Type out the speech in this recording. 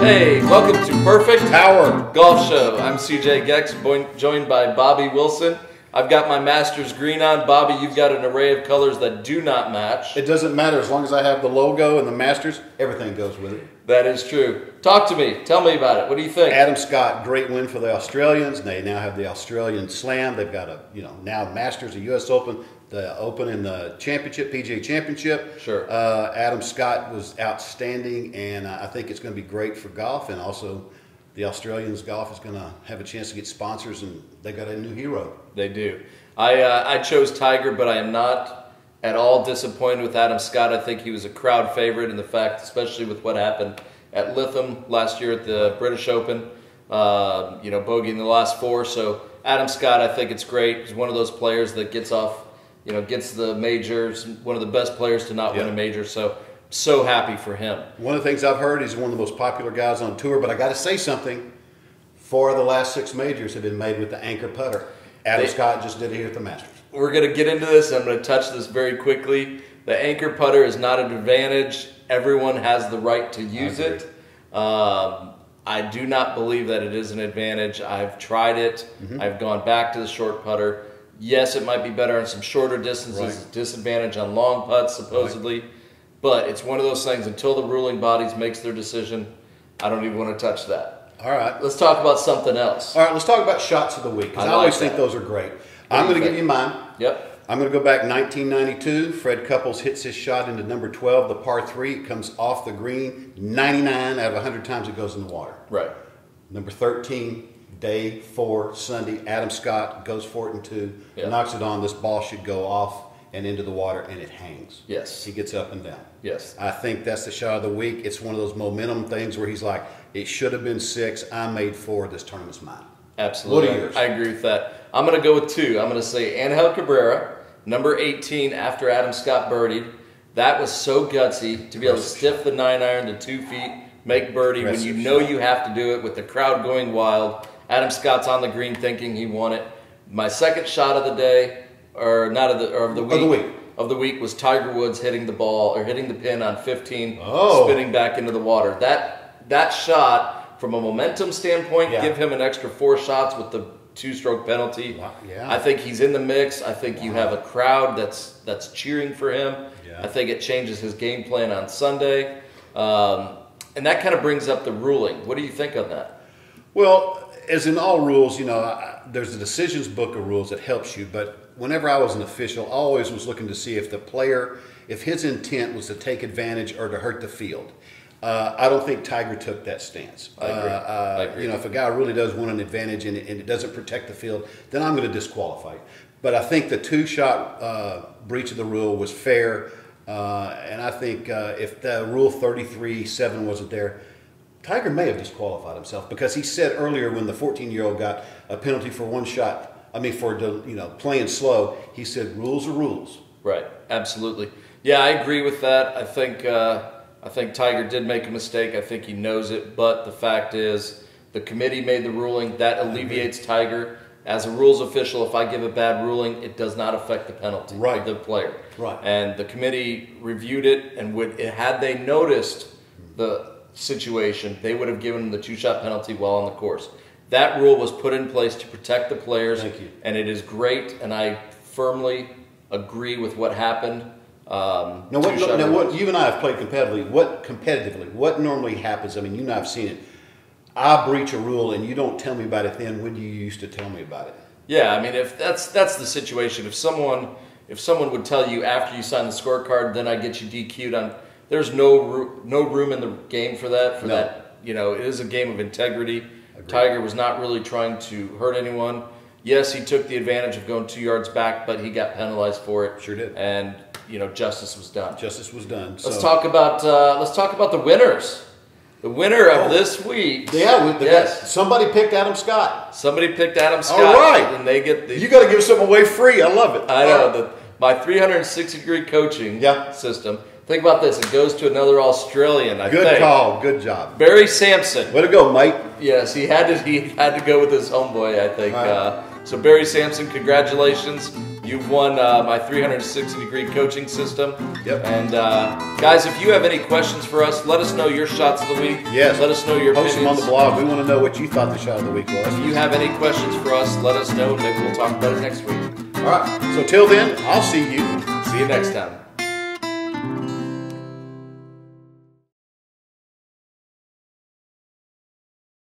Hey, welcome to Perfect Tower Golf Show. I'm CJ Gex, joined by Bobby Wilson. I've got my Masters green on. Bobby, you've got an array of colors that do not match. It doesn't matter as long as I have the logo and the Masters, everything goes with it. That is true. Talk to me. Tell me about it. What do you think? Adam Scott, great win for the Australians. They now have the Australian Slam. They've got now Masters, the U.S. Open, the Open and the Championship, PGA Championship. Sure. Adam Scott was outstanding, and I think it's going to be great for golf, and also the Australians golf is going to have a chance to get sponsors, and they got a new hero. They do. I chose Tiger, but I am not at all disappointed with Adam Scott. I think he was a crowd favorite in the fact, especially with what happened at Lytham last year at the British Open, bogeying the last four. So Adam Scott, I think it's great. He's one of those players that gets the majors, one of the best players to not win a major. So happy for him. One of the things I've heard, he's one of the most popular guys on tour, but I got to say something. 4 of the last 6 majors have been made with the anchor putter. Adam Scott just did it here at the Masters. We're going to get into this. I'm going to touch this very quickly. The anchor putter is not an advantage. Everyone has the right to use it. I do not believe that it is an advantage. I've tried it. I've gone back to the short putter. Yes, it might be better on some shorter distances. Disadvantage on long putts, supposedly. But it's one of those things, until the ruling bodies makes their decision, I don't even want to touch that. All right. Let's talk about something else. All right, let's talk about shots of the week, because I always think those are great. I'm going to give you mine. Yep. I'm going to go back 1992. Fred Couples hits his shot into number 12, the par 3. It comes off the green. 99 out of 100 times it goes in the water. Right. Number 13, day 4, Sunday. Adam Scott goes for it in 2, knocks it on. This ball should go off and into the water, and it hangs. Yes. He gets up and down. Yes. I think that's the shot of the week. It's one of those momentum things where he's like, it should have been 6. I made 4. This tournament's mine. Absolutely. What are yours? I agree with that. I'm going to go with 2. I'm going to say Angel Cabrera, number 18, after Adam Scott birdied. That was so gutsy to be able to stiff the 9-iron to 2 feet, make birdie when you know you have to do it with the crowd going wild. Adam Scott's on the green thinking he won it. My second shot of the day, of the week was Tiger Woods hitting the ball, or hitting the pin on 15, spinning back into the water. That shot, from a momentum standpoint, give him an extra 4 shots with the 2-stroke penalty. I think he's in the mix. I think you have a crowd that's cheering for him. I think it changes his game plan on Sunday. And that kind of brings up the ruling. What do you think on that? Well, as in all rules, there's a decisions book of rules that helps you, but whenever I was an official, I always was looking to see if the player, if his intent was to take advantage or to hurt the field. I don't think Tiger took that stance. I agree. If a guy really does want an advantage and it doesn't protect the field, then I'm going to disqualify. But I think the 2-shot breach of the rule was fair, and I think if the Rule 33-7 wasn't there, Tiger may have disqualified himself, because he said earlier when the 14-year-old got a penalty for 1 shot, for playing slow, he said rules are rules. Right, absolutely. Yeah, I agree with that. I think Tiger did make a mistake. I think he knows it, but the fact is the committee made the ruling. That alleviates Tiger. As a rules official, if I give a bad ruling, it does not affect the penalty of the player. Right. And the committee reviewed it, and had they noticed the situation, they would have given him the 2-shot penalty while on the course. That rule was put in place to protect the players, and it is great, and I firmly agree with what happened. Now, what you and I have played competitively. What normally happens? You and I have seen it. I breach a rule, and you don't tell me about it. Then when do you used to tell me about it? Yeah, if that's the situation. If someone would tell you after you sign the scorecard, then I get you DQ'd on. There's no room in the game for that. It is a game of integrity. Agreed. Tiger was not really trying to hurt anyone. Yes, he took the advantage of going 2 yards back, but he got penalized for it. Sure did. And justice was done. Justice was done. Let's talk about the winners. The winner of this week. Yeah, somebody picked Adam Scott. Somebody picked Adam Scott. All right. And they get you got to give something away free. I love it. I know. My 360-degree coaching system. Think about this. It goes to another Australian, I think. Good call. Good job. Barry Sampson. Way to go, mate. Yes, he had to go with his homeboy, I think. So Barry Sampson, congratulations. You've won my 360-degree coaching system. Yep. And guys, if you have any questions for us, let us know your shots of the week. Yes. Let us know your Post opinions. them on the blog. We want to know what you thought the shot of the week was. If you have any questions for us, let us know. Maybe we'll talk about it next week. All right. So till then, I'll see you. See you next time.